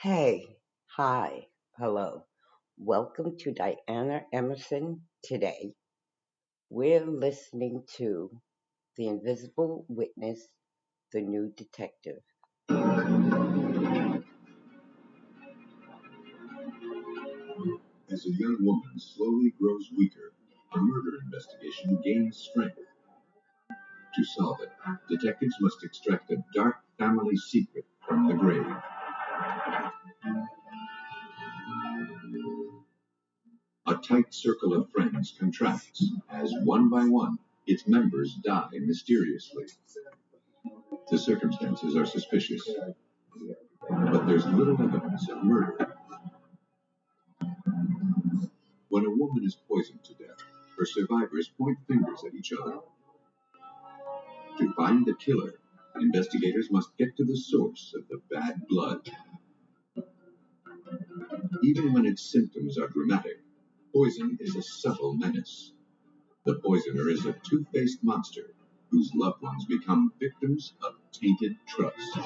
Hey, hi, hello. Welcome to Diana Emerson today. We're listening to The Invisible Witness, the New Detective. As a young woman slowly grows weaker, a murder investigation gains strength. To solve it, detectives must extract a dark family secret from the grave. A tight circle of friends contracts as, one by one, its members die mysteriously. The circumstances are suspicious, but there's little evidence of murder. When a woman is poisoned to death, her survivors point fingers at each other. To find the killer, investigators must get to the source of the bad blood. Even when its symptoms are dramatic, poison is a subtle menace. The poisoner is a two-faced monster whose loved ones become victims of tainted trust.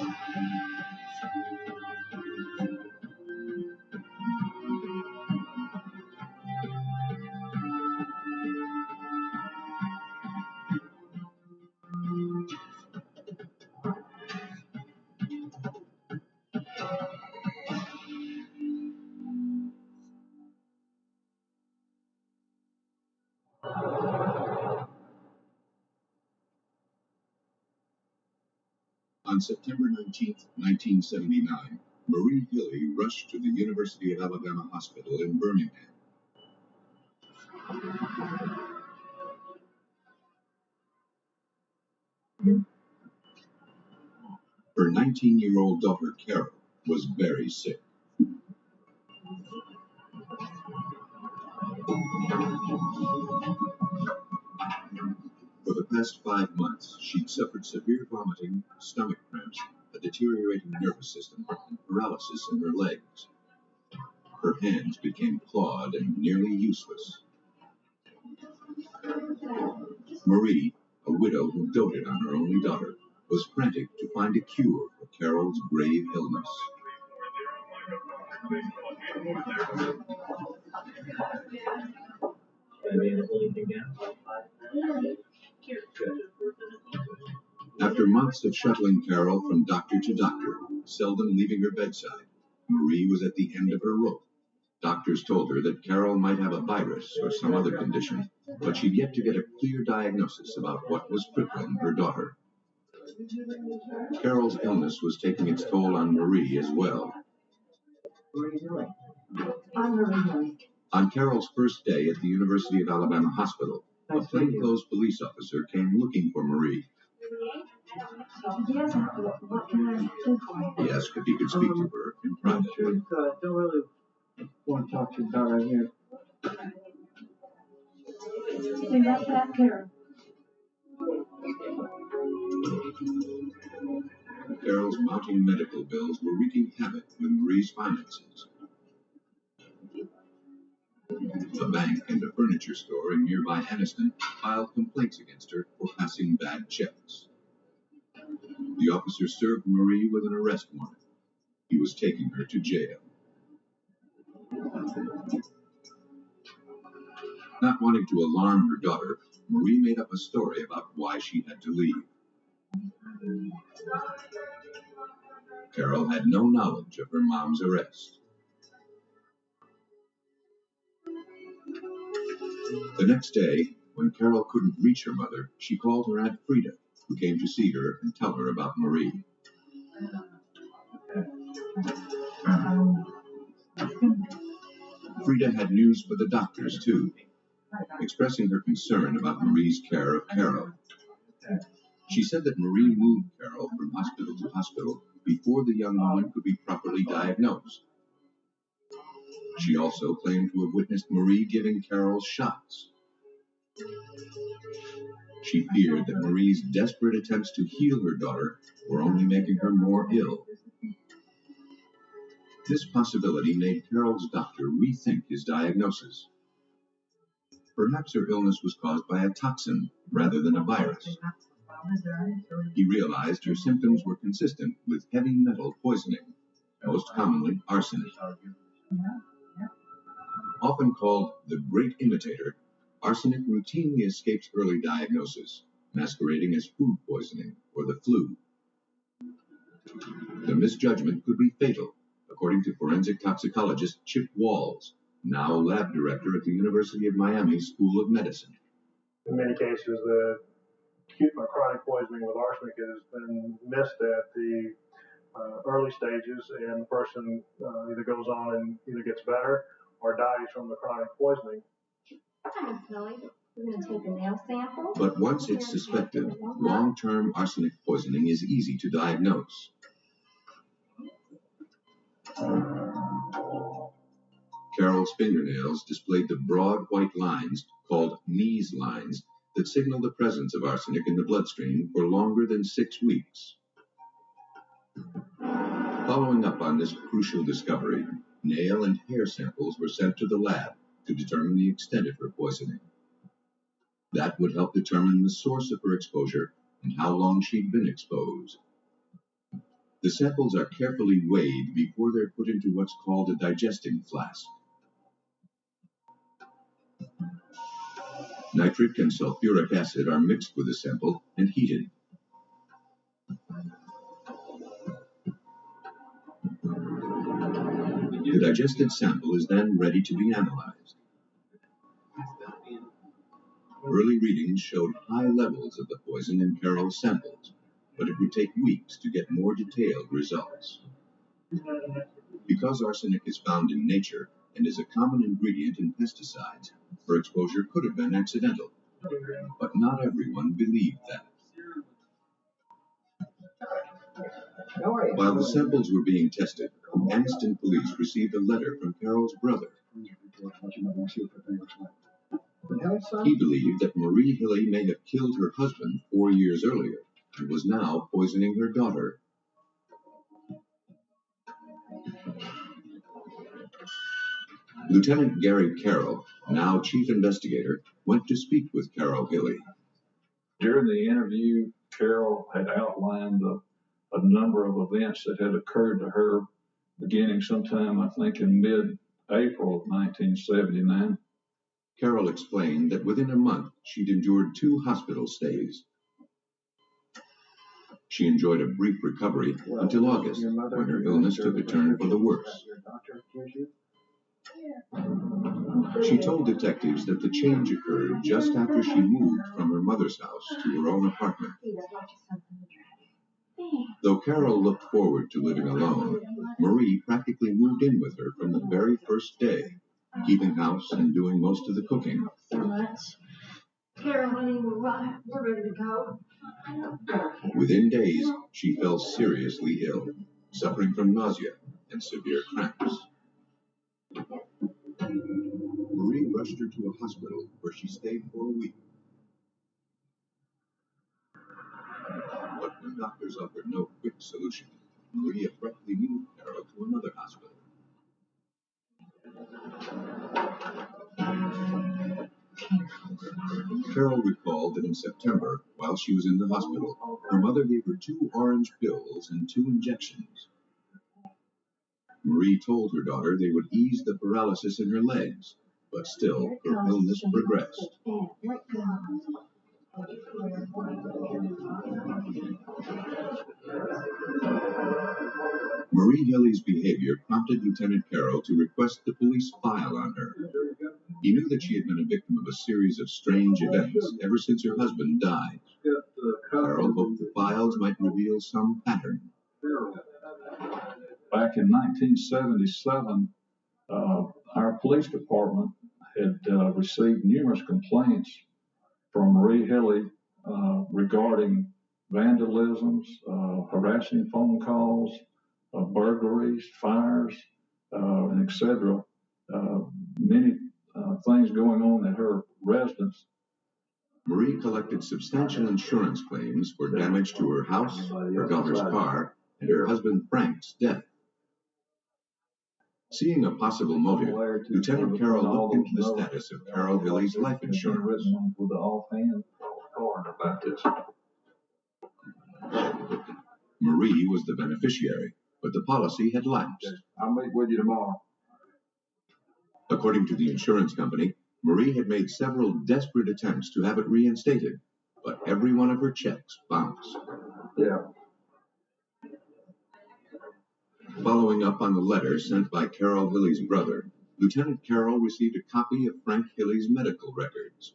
On September 19, 1979, Marie Hilley rushed to the University of Alabama Hospital in Birmingham. Her 19-year-old daughter, Carol, was very sick. For the past 5 months, she'd suffered severe vomiting, stomach cramps, a deteriorating nervous system, and paralysis in her legs. Her hands became clawed and nearly useless. Marie, a widow who doted on her only daughter, was frantic to find a cure for Carol's grave illness. After months of shuttling Carol from doctor to doctor, seldom leaving her bedside, Marie was at the end of her rope. Doctors told her that Carol might have a virus or some other condition, but she'd yet to get a clear diagnosis about what was crippling her daughter. Carol's illness was taking its toll on Marie as well. On Carol's first day at the University of Alabama Hospital, a plainclothes police officer came looking for Marie. Yes, what can I do for you? He asked if he could speak to her in private. Don't really want to talk to you about right here. And that's that Karen. Carol's mounting medical bills were wreaking havoc with Marie's finances. A bank and a furniture store in nearby Anniston filed complaints against her for passing bad checks. The officer served Marie with an arrest warrant. He was taking her to jail. Not wanting to alarm her daughter, Marie made up a story about why she had to leave. Carol had no knowledge of her mom's arrest. The next day, when Carol couldn't reach her mother, she called her Aunt Frida, who came to see her and tell her about Marie. Frida had news for the doctors, too, expressing her concern about Marie's care of Carol. She said that Marie moved Carol from hospital to hospital before the young woman could be properly diagnosed. She also claimed to have witnessed Marie giving Carol shots. She feared that Marie's desperate attempts to heal her daughter were only making her more ill. This possibility made Carol's doctor rethink his diagnosis. Perhaps her illness was caused by a toxin rather than a virus. He realized her symptoms were consistent with heavy metal poisoning. most commonly arsenic. Often called the great imitator, arsenic routinely escapes early diagnosis, masquerading as food poisoning or the flu. The misjudgment could be fatal, according to forensic toxicologist Chip Walls, now lab director at the University of Miami School of Medicine. In many cases, the acute or chronic poisoning with arsenic has been missed at the early stages, and the person either goes on and either gets better or dies from the chronic poisoning. Hi, Smelly. We're going to take a nail sample. But once it's suspected, long-term arsenic poisoning is easy to diagnose. Carol's fingernails displayed the broad white lines called Mees lines that signal the presence of arsenic in the bloodstream for longer than 6 weeks. Following up on this crucial discovery, nail and hair samples were sent to the lab to determine the extent of her poisoning. That would help determine the source of her exposure and how long she'd been exposed. The samples are carefully weighed before they're put into what's called a digesting flask. Nitric and sulfuric acid are mixed with the sample and heated. The digested sample is then ready to be analyzed. Early readings showed high levels of the poison in Carol's samples, but it would take weeks to get more detailed results. Because arsenic is found in nature and is a common ingredient in pesticides, her exposure could have been accidental. But not everyone believed that. While the samples were being tested, Anniston police received a letter from Carol's brother. He believed that Marie Hilly may have killed her husband 4 years earlier and was now poisoning her daughter. Lieutenant Gary Carroll, now chief investigator, went to speak with Carol Hilly. During the interview, Carol had outlined a number of events that had occurred to her beginning sometime, I think, in mid-April of 1979. Carol explained that within a month she'd endured 2 hospital stays. She enjoyed a brief recovery until August, when her illness took a turn for the worse. She told detectives that the change occurred just after she moved from her mother's house to her own apartment. Though Carol looked forward to living alone, Marie practically moved in with her from the very first day, keeping house and doing most of the cooking. So much. Carol, honey, we're ready to go. Within days, she fell seriously ill, suffering from nausea and severe cramps. Marie rushed her to a hospital where she stayed for a week. But when doctors offered no quick solution, Marie abruptly moved Carol to another hospital. Carol recalled that in September, while she was in the hospital, her mother gave her 2 orange pills and 2 injections. Marie told her daughter they would ease the paralysis in her legs, but still her illness progressed. Marie Hilly's behavior prompted Lieutenant Carroll to request the police file on her. He knew that she had been a victim of a series of strange events ever since her husband died. Carroll hoped the files might reveal some pattern. Back in 1977, our police department had received numerous complaints from Marie Hilly regarding vandalisms, harassing phone calls, burglaries, fires, and etc. Many things going on at her residence. Marie collected substantial insurance claims for damage to her house, her daughter's car, and her husband Frank's death. Seeing a possible motive, Lieutenant Carroll looked into the status of Carol Hilly's life insurance. With the offhand card about this. Marie was the beneficiary, but but the policy had lapsed. I'll meet with you tomorrow. According to the insurance company, Marie had made several desperate attempts to have it reinstated, but every one of her checks bounced. Yeah. Following up on the letter sent by Carol Hilly's brother, Lieutenant Carroll received a copy of Frank Hilly's medical records.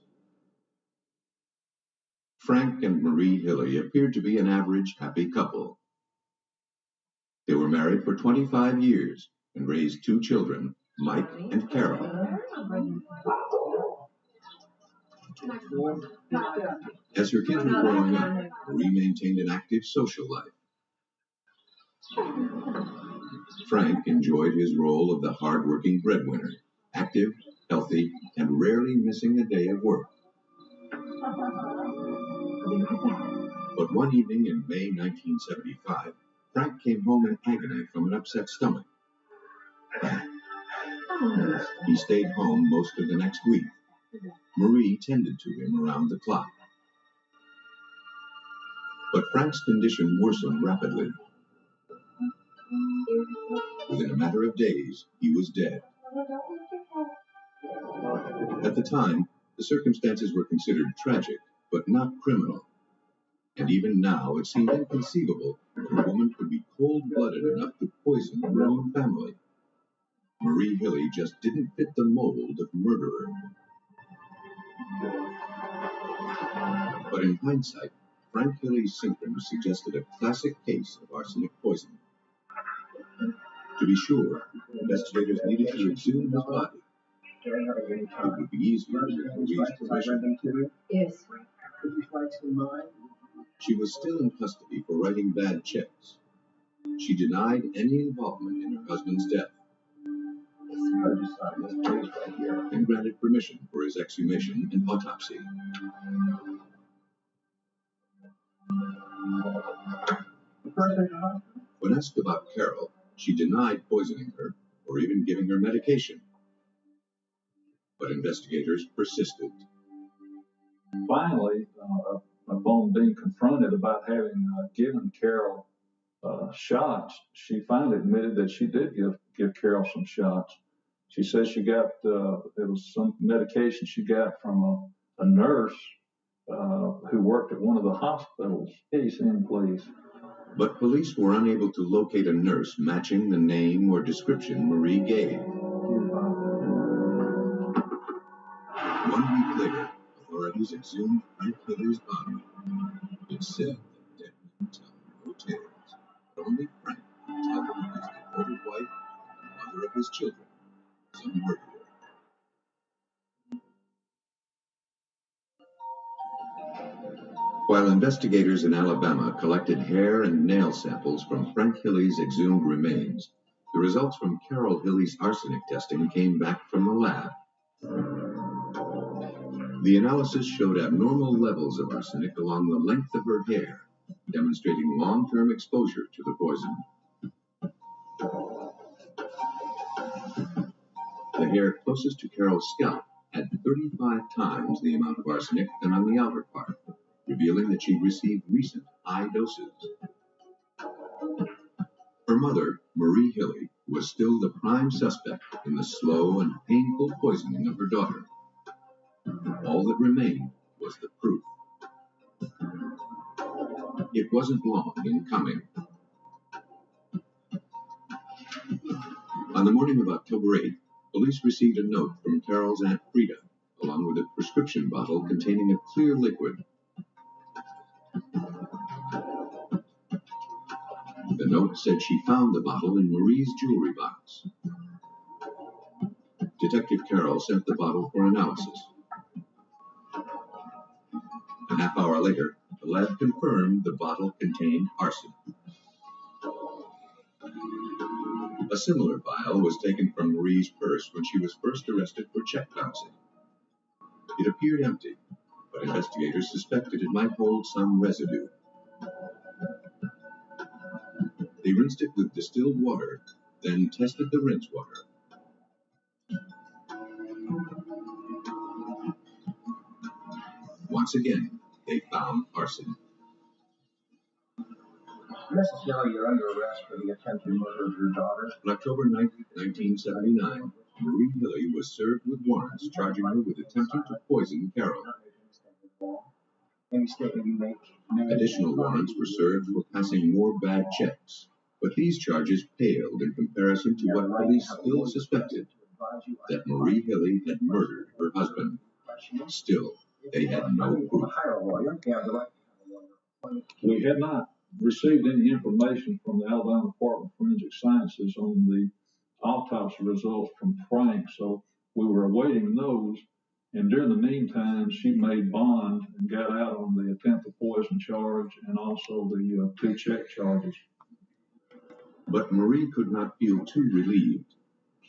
Frank and Marie Hilly appeared to be an average happy couple. They were married for 25 years and raised 2 children, Mike and Carol. As her kids were growing up, Marie maintained an active social life. Frank enjoyed his role of the hard-working breadwinner, active, healthy, and rarely missing a day of work. But one evening in May 1975, Frank came home in agony from an upset stomach. He stayed home most of the next week. Marie tended to him around the clock. But Frank's condition worsened rapidly. Within a matter of days, he was dead. At the time, the circumstances were considered tragic, but not criminal. And even now, it seemed inconceivable that a woman could be cold-blooded enough to poison her own family. Marie Hilly just didn't fit the mold of murderer. But in hindsight, Frank Hilly's symptoms suggested a classic case of arsenic poisoning. To be sure, investigators needed to exhume his body. It would be easier with Marie's permission. Yes. She was still in custody for writing bad checks. She denied any involvement in her husband's death and granted permission for his exhumation and autopsy. When asked about Carol, she denied poisoning her or even giving her medication. But investigators persisted. Finally, upon being confronted about having given Carol shots, she finally admitted that she did give Carol some shots. She says she got, it was some medication she got from a nurse who worked at one of the hospitals. Case in, please. But police were unable to locate a nurse matching the name or description Marie gave. 1 week later, authorities exhumed Frank Hilly's body. It said that dead men tell no tales, but only Frank could tell that his devoted wife and mother of his children was a murderer. While investigators in Alabama collected hair and nail samples from Frank Hilly's exhumed remains, the results from Carol Hilly's arsenic testing came back from the lab. The analysis showed abnormal levels of arsenic along the length of her hair, demonstrating long-term exposure to the poison. The hair closest to Carol's scalp had 35 times the amount of arsenic than on the outer part, revealing that she'd received recent high doses. Her mother, Marie Hilly, was still the prime suspect in the slow and painful poisoning of her daughter. All that remained was the proof. It wasn't long in coming. On the morning of October 8th, police received a note from Carol's Aunt Frida, along with a prescription bottle containing a clear liquid. The note said she found the bottle in Marie's jewelry box. Detective Carroll sent the bottle for analysis. A half hour later, the lab confirmed the bottle contained arsenic. A similar vial was taken from Marie's purse when she was first arrested for check bouncing. It appeared empty, but investigators suspected it might hold some residue. They rinsed it with distilled water, then tested the rinse water. Once again, they found arsenic. Mrs. Hill, you're under arrest for the attempted murder of your daughter. On October 9, 1979, Marie Hilly was served with warrants charging her with attempting to poison Carol. Any statement you make. Additional warrants were served for passing more bad checks, but these charges paled in comparison to what police still suspected, that Marie Hilly had murdered her husband. Still, they had no proof. We had not received any information from the Alabama Department of Forensic Sciences on the autopsy results from Frank, so we were awaiting those. And during the meantime, she made bond and got out on the attempted poison charge and also the 2 check charges. But Marie could not feel too relieved.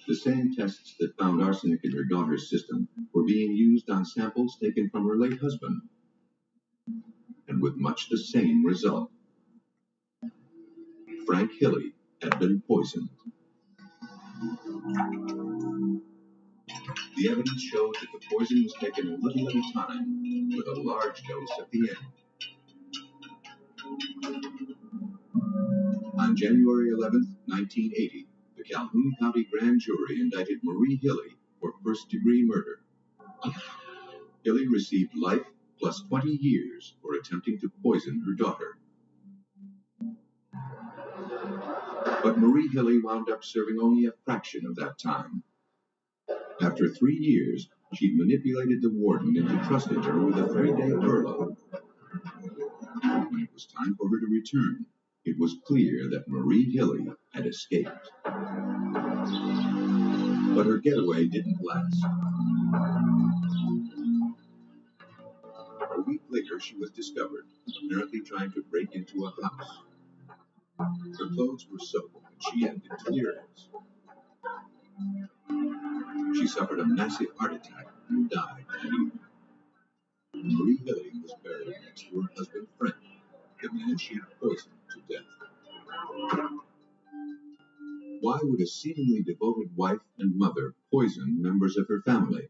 The same tests that found arsenic in her daughter's system were being used on samples taken from her late husband, and with much the same result. Frank Hilly had been poisoned. The evidence showed that the poison was taken a little at a time, with a large dose at the end. On January 11, 1980, the Calhoun County Grand Jury indicted Marie Hilly for first-degree murder. Hilly received life plus 20 years for attempting to poison her daughter. But Marie Hilly wound up serving only a fraction of that time. After 3 years, she'd manipulated the warden into trusting her with a 3-day furlough. When it was time for her to return, it was clear that Marie Hilly had escaped. But her getaway didn't last. A week later, she was discovered, apparently trying to break into a house. Her clothes were soaked, and she had delirious. She suffered a massive heart attack and died that evening. Marie Hilly was buried next to her husband Frank, the man she had poisoned to death. Why would a seemingly devoted wife and mother poison members of her family?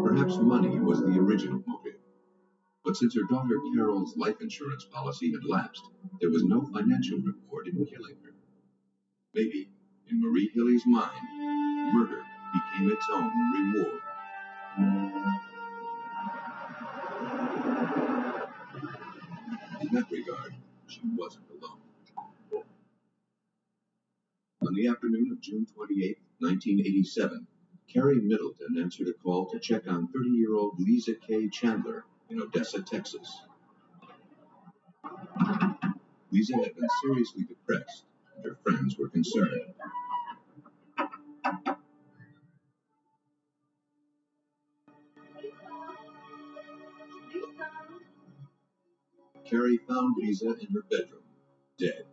Perhaps money was the original motive. But since her daughter Carol's life insurance policy had lapsed, there was no financial reward in killing her. Maybe, in Marie Hilly's mind, murder became its own reward. In that regard, she wasn't alone. On the afternoon of June 28, 1987, Carrie Middleton answered a call to check on 30-year-old Lisa K. Chandler in Odessa, Texas. Lisa had been seriously depressed, and her friends were concerned. Carrie found Lisa in her bedroom, dead.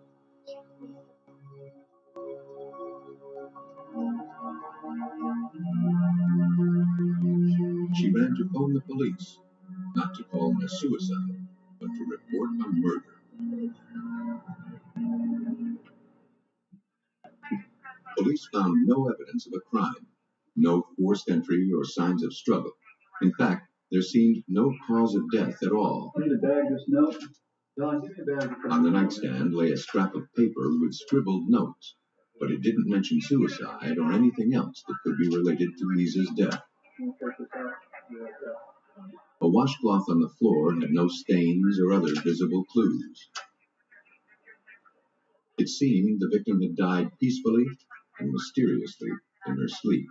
She ran to phone the police, not to call it a suicide, but to report a murder. Police found no evidence of a crime, no forced entry or signs of struggle. In fact, there seemed no cause of death at all. Need a bag of this note? Don, give me a bag. On the nightstand lay a scrap of paper with scribbled notes, but it didn't mention suicide or anything else that could be related to Lisa's death. A washcloth on the floor had no stains or other visible clues. It seemed the victim had died peacefully and mysteriously in her sleep.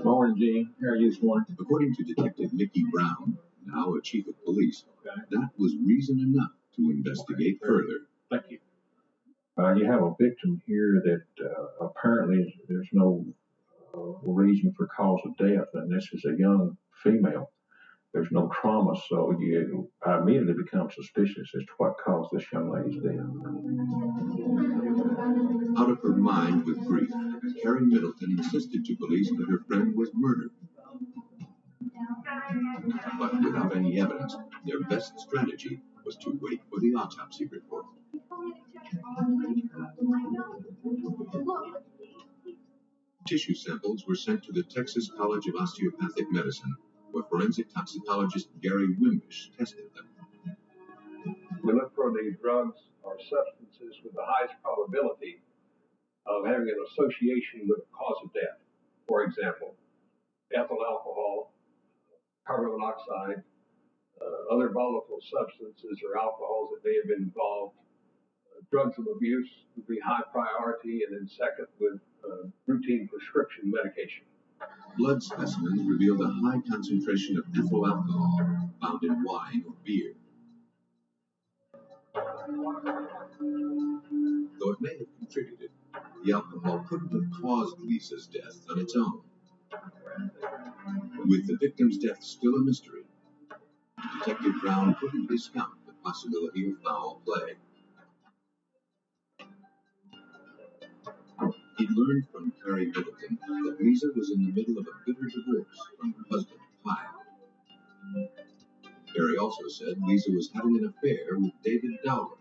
Morning, Gene. How are you this morning? According to Detective Mickey Brown, now a chief of police, that was reason enough to investigate further. Thank you. You have a victim here that apparently there's no reason for cause of death, and this is a young female. There's no trauma, so I immediately become suspicious as to what caused this young lady's death. Out of her mind with grief, Carrie Middleton insisted to police that her friend was murdered. But without any evidence, their best strategy was to wait for the autopsy report. Tissue samples were sent to the Texas College of Osteopathic Medicine, where forensic toxicologist Gary Wimbish tested them. We look for the drugs or substances with the highest probability of having an association with a cause of death. For example, ethyl alcohol, carbon monoxide, other volatile substances or alcohols that may have been involved. Drugs of abuse would be high priority, and then second with routine prescription medication. Blood specimens revealed a high concentration of ethyl alcohol found in wine or beer. Though it may have contributed, the alcohol couldn't have caused Lisa's death on its own. With the victim's death still a mystery, Detective Brown couldn't discount the possibility of foul play. He'd learned from Carrie Middleton that Lisa was in the middle of a bitter divorce from her husband, Kyle. Carrie also said Lisa was having an affair with David Dowler,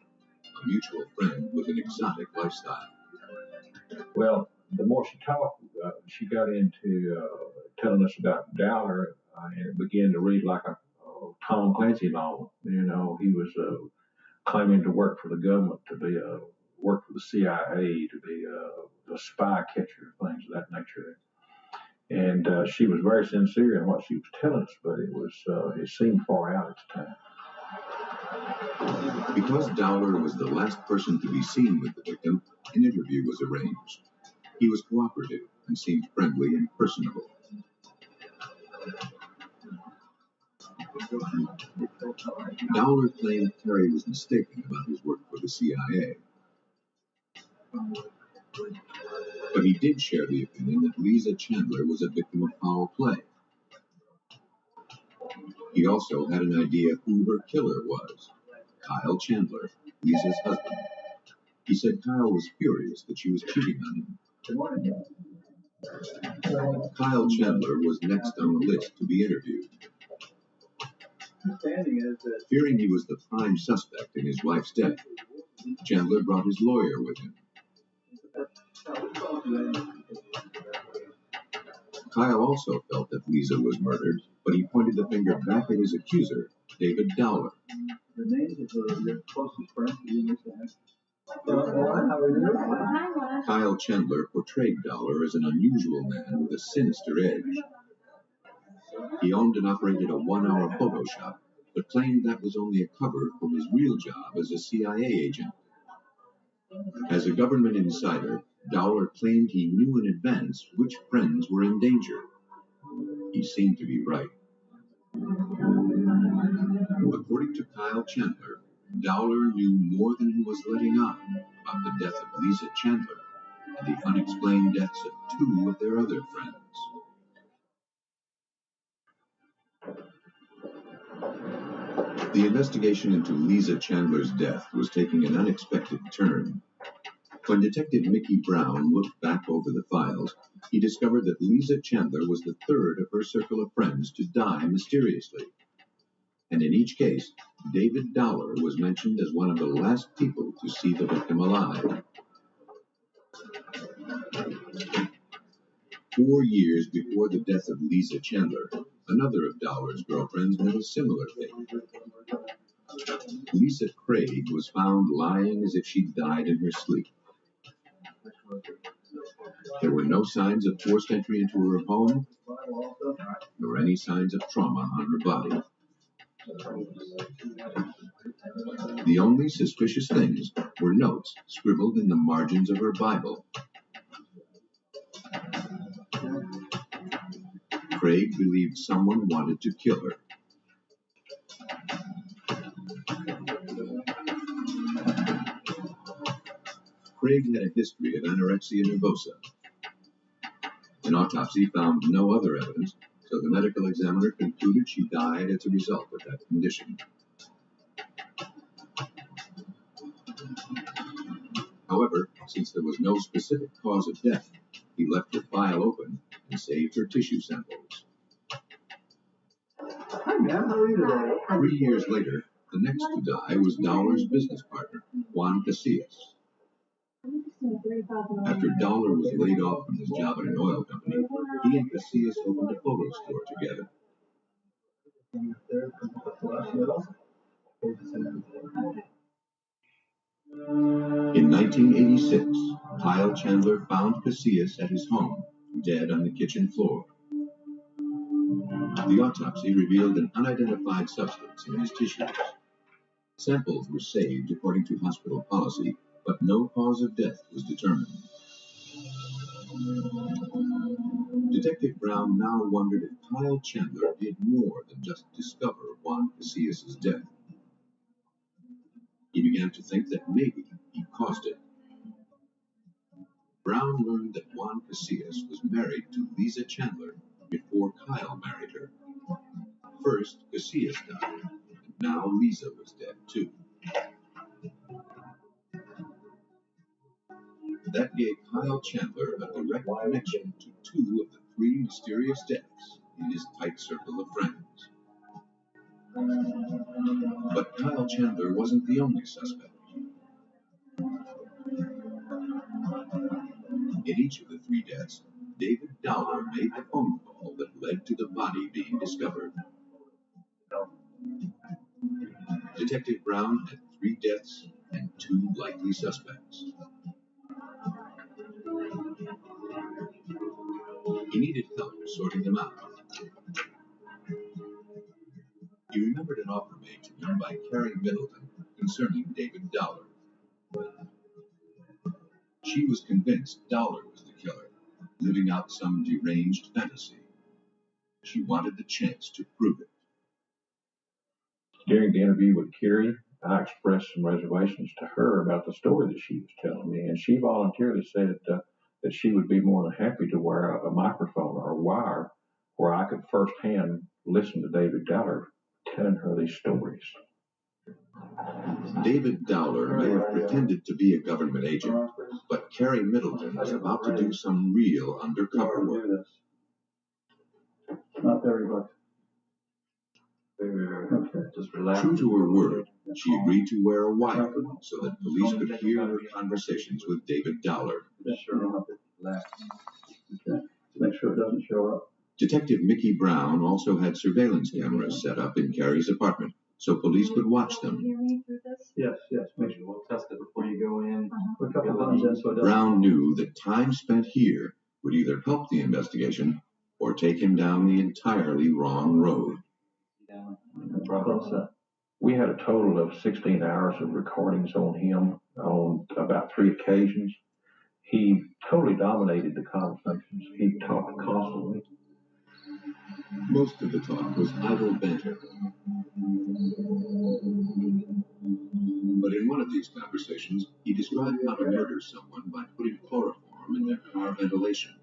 a mutual friend with an exotic lifestyle. Well, the more she talked, she got into telling us about Dowler, and it began to read like a Tom Clancy novel. You know, he was claiming to work for the government, to be work for the CIA, to be a spy catcher, things of that nature. And she was very sincere in what she was telling us, but it seemed far out at the time. Because Dowler was the last person to be seen with the victim, an interview was arranged. He was cooperative and seemed friendly and personable. Dowler claimed Carrie was mistaken about his work for the CIA. But he did share the opinion that Lisa Chandler was a victim of foul play. He also had an idea who her killer was, Kyle Chandler, Lisa's husband. He said Kyle was furious that she was cheating on him. Kyle Chandler was next on the list to be interviewed. Fearing he was the prime suspect in his wife's death, Chandler brought his lawyer with him. Kyle also felt that Lisa was murdered, but he pointed the finger back at his accuser, David Dowler. The names of your closest friends you used to have? Kyle Chandler portrayed Dowler as an unusual man with a sinister edge. He owned and operated a one-hour photo shop, but claimed that was only a cover for his real job as a CIA agent. As a government insider, Dowler claimed he knew in advance which friends were in danger. He seemed to be right. According to Kyle Chandler, Dowler knew more than he was letting on about the death of Lisa Chandler and the unexplained deaths of two of their other friends. The investigation into Lisa Chandler's death was taking an unexpected turn. When Detective Mickey Brown looked back over the files, he discovered that Lisa Chandler was the third of her circle of friends to die mysteriously. And in each case, David Dowler was mentioned as one of the last people to see the victim alive. 4 years before the death of Lisa Chandler, another of Dowler's girlfriends met a similar fate. Lisa Craig was found lying as if she died in her sleep. There were no signs of forced entry into her home, nor any signs of trauma on her body. The only suspicious things were notes scribbled in the margins of her Bible. Craig believed someone wanted to kill her. Craig had a history of anorexia nervosa. An autopsy found no other evidence, so the medical examiner concluded she died as a result of that condition. However, since there was no specific cause of death, he left her file open and saved her tissue samples. Hi, ma'am. How are you today? 3 years later, the next to die was Dowler's business partner, Juan Casillas. After Dowler was laid off from his job at an oil company, he and Casillas opened a photo store together. In 1986, Kyle Chandler found Casillas at his home, dead on the kitchen floor. The autopsy revealed an unidentified substance in his tissues. Samples were saved according to hospital policy, but no cause of death was determined. Detective Brown now wondered if Kyle Chandler did more than just discover Juan Casillas' death. He began to think that maybe he caused it. Brown learned that Juan Casillas was married to Lisa Chandler before Kyle married her. First, Casillas died, and now Lisa was dead too. That gave Kyle Chandler a direct connection to two of the three mysterious deaths in his tight circle of friends. But Kyle Chandler wasn't the only suspect. In each of the three deaths, David Dowler made the phone call that led to the body being discovered. Detective Brown had three deaths and two likely suspects. He needed help sorting them out. He remembered an offer made to him by Carrie Middleton concerning David Dowler. She was convinced Dowler was the killer, living out some deranged fantasy. She wanted the chance to prove it. During the interview with Carrie, I expressed some reservations to her about the story that she was telling me, and she voluntarily said that she would be more than happy to wear a microphone or a wire where I could firsthand listen to David Dowler telling her these stories. David Dowler may have pretended to be a government agent, but Carrie Middleton was about to do some real undercover work. Not everybody. Just relax. True to her word, she agreed to wear a wire so that police could hear her conversations with David Dowler. Okay. Make sure it doesn't show up. Detective Mickey Brown also had surveillance cameras set up in Carrie's apartment so police could watch them. Yes. Make sure we'll test it before you go in. Put a couple buttons in so it doesn't. Brown knew that time spent here would either help the investigation or take him down the entirely wrong road. We had a total of 16 hours of recordings on him on about 3 occasions. He totally dominated the conversations. He talked constantly. Most of the talk was idle banter. But in one of these conversations, he described how to murder someone by putting chloroform in their car ventilation.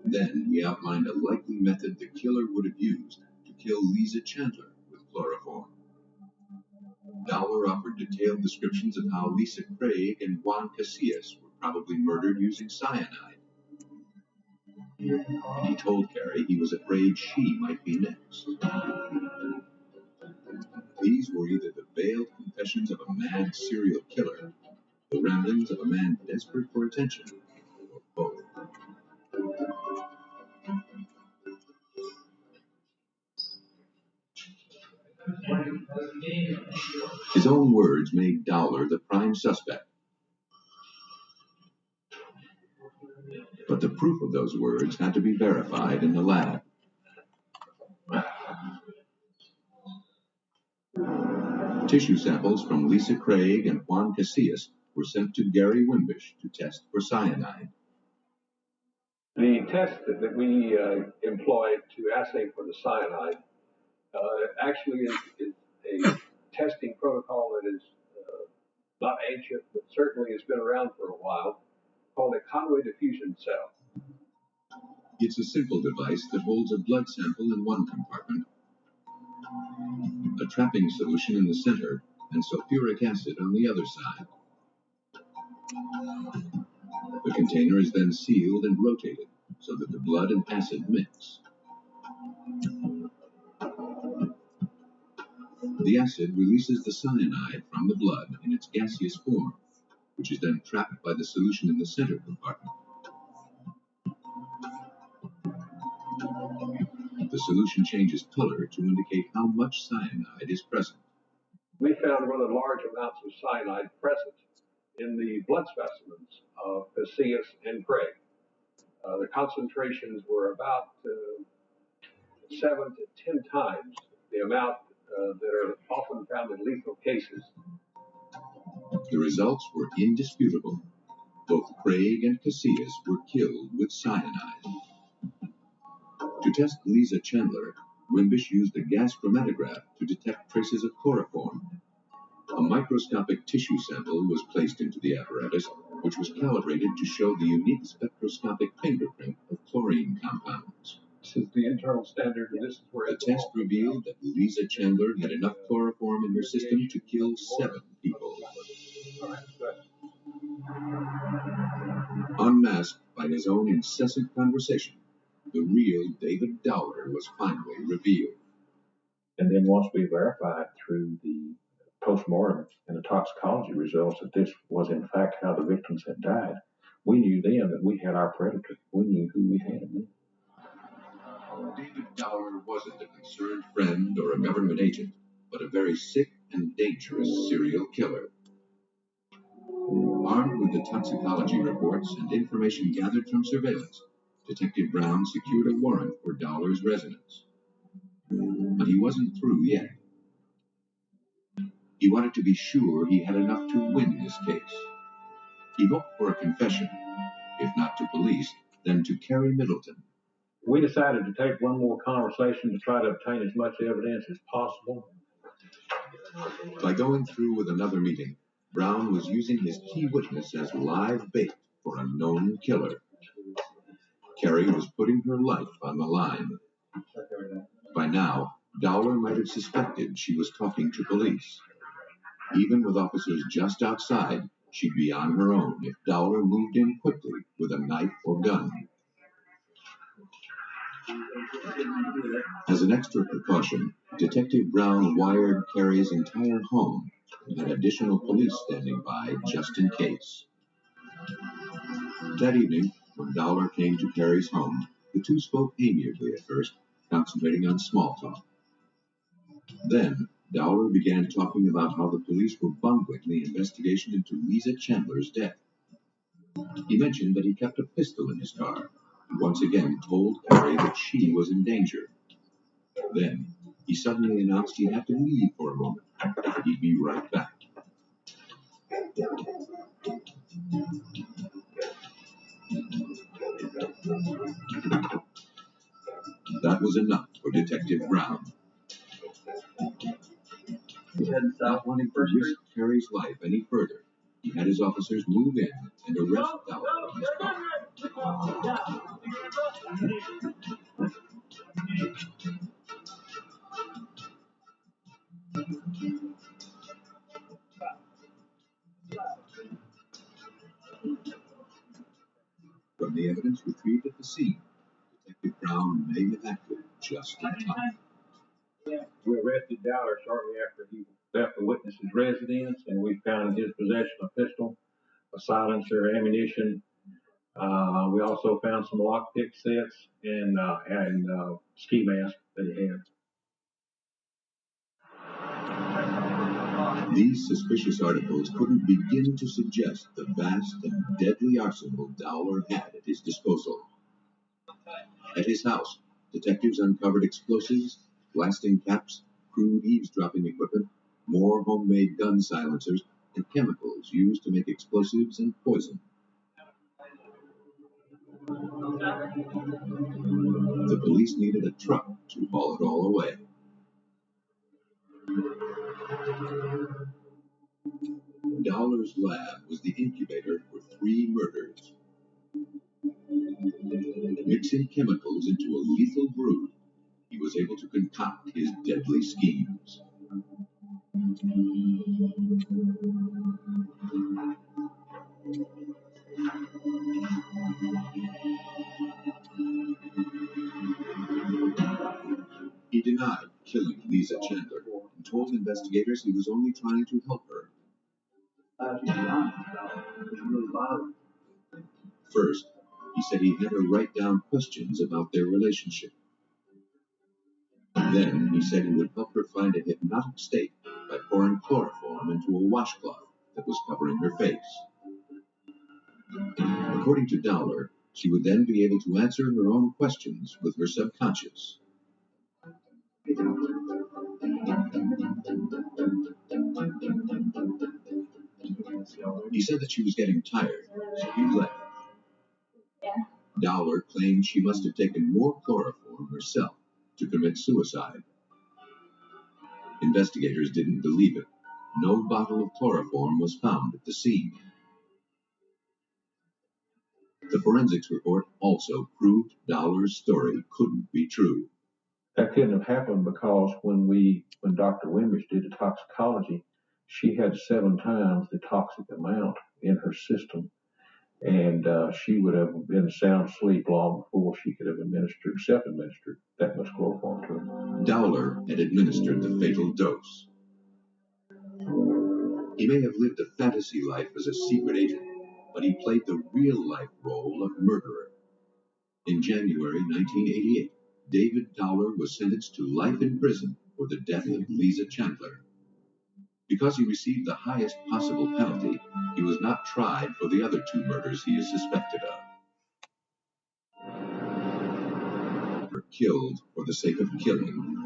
Then he outlined a likely method the killer would have used to kill Lisa Chandler with chloroform. Dowler offered detailed descriptions of how Lisa Craig and Juan Casillas were probably murdered using cyanide. And he told Carrie he was afraid she might be next. These were either the veiled confessions of a mad serial killer, the ramblings of a man desperate for attention, or both. His own words made Dowler the prime suspect. But the proof of those words had to be verified in the lab. Tissue samples from Lisa Craig and Juan Casillas were sent to Gary Wimbish to test for cyanide. The test that we employed to assay for the cyanide actually is a testing protocol that is not ancient, but certainly has been around for a while, called a Conway diffusion cell. It's a simple device that holds a blood sample in one compartment, a trapping solution in the center, and sulfuric acid on the other side. The container is then sealed and rotated so that the blood and acid mix. The acid releases the cyanide from the blood in its gaseous form, which is then trapped by the solution in the center compartment. The The solution changes color to indicate how much cyanide is present. We found rather large amounts of cyanide present in the blood specimens of Casillas and Craig. The concentrations were about 7 to 10 times the amount that are often found in lethal cases. The results were indisputable. Both Craig and Casillas were killed with cyanide. To test Lisa Chandler, Wimbish used a gas chromatograph to detect traces of chloroform. A microscopic tissue sample was placed into the apparatus, which was calibrated to show the unique spectroscopic fingerprint of chlorine compounds. This is the internal standard, and this is where The test revealed that Lisa Chandler had enough chloroform in her system to kill 7 people. Unmasked by his own incessant conversation, the real David Dowler was finally revealed. And then once we verified through the postmortem and the toxicology results that this was in fact how the victims had died, we knew then that we had our predator. We knew who we had. David Dowler wasn't a concerned friend or a government agent, but a very sick and dangerous serial killer. Armed with the toxicology reports and information gathered from surveillance, Detective Brown secured a warrant for Dowler's residence. But he wasn't through yet. He wanted to be sure he had enough to win this case. He hoped for a confession, if not to police, then to Carrie Middleton. We decided to take one more conversation to try to obtain as much evidence as possible. By going through with another meeting, Brown was using his key witness as live bait for a known killer. Carrie was putting her life on the line. By now, Dowler might have suspected she was talking to police. Even with officers just outside, she'd be on her own if Dowler moved in quickly with a knife or gun. As an extra precaution, Detective Brown wired Carrie's entire home and had additional police standing by just in case. That evening, when Dowler came to Carrie's home, the two spoke amiably at first, concentrating on small talk. Then, Dowler began talking about how the police were bungling the investigation into Lisa Chandler's death. He mentioned that he kept a pistol in his car, and once again told Carrie that she was in danger. Then, he suddenly announced he had to leave for a moment, and he'd be right back. That was enough for Detective Brown. Not wanting to risk Carrie's life any further, he had his officers move in and arrest Dowler in his car. From the evidence retrieved at the scene, Detective Brown may have acted just in time. We arrested Dowler shortly after he left the witness's residence, and we found in his possession a pistol, a silencer, ammunition. We also found some lockpick sets and ski mask that he had. These suspicious articles couldn't begin to suggest the vast and deadly arsenal Dowler had at his disposal. At his house, detectives uncovered explosives, blasting caps, crude eavesdropping equipment, more homemade gun silencers, and chemicals used to make explosives and poison. The police needed a truck to haul it all away. Dowler's lab was the incubator for 3 murders. Mixing chemicals into a lethal brew, he was able to concoct his deadly schemes. He denied killing Lisa Chandler and told investigators he was only trying to help her. First, he said he had her write down questions about their relationship. Then he said he would help her find a hypnotic state by pouring chloroform into a washcloth that was covering her face. According to Dowler, she would then be able to answer her own questions with her subconscious. He said that she was getting tired, so he left. Dowler claimed she must have taken more chloroform herself to commit suicide. Investigators didn't believe it. No bottle of chloroform was found at the scene. The forensics report also proved Dowler's story couldn't be true. That couldn't have happened because when Dr. Wimbish did the toxicology, she had 7 times the toxic amount in her system, and she would have been sound asleep long before she could have self-administered that much chloroform to her. Dowler had administered the fatal dose. He may have lived a fantasy life as a secret agent, but he played the real-life role of murderer. In January 1988, David Dowler was sentenced to life in prison for the death of Lisa Chandler. Because he received the highest possible penalty, he was not tried for the other 2 murders he is suspected of. Killed for the sake of killing.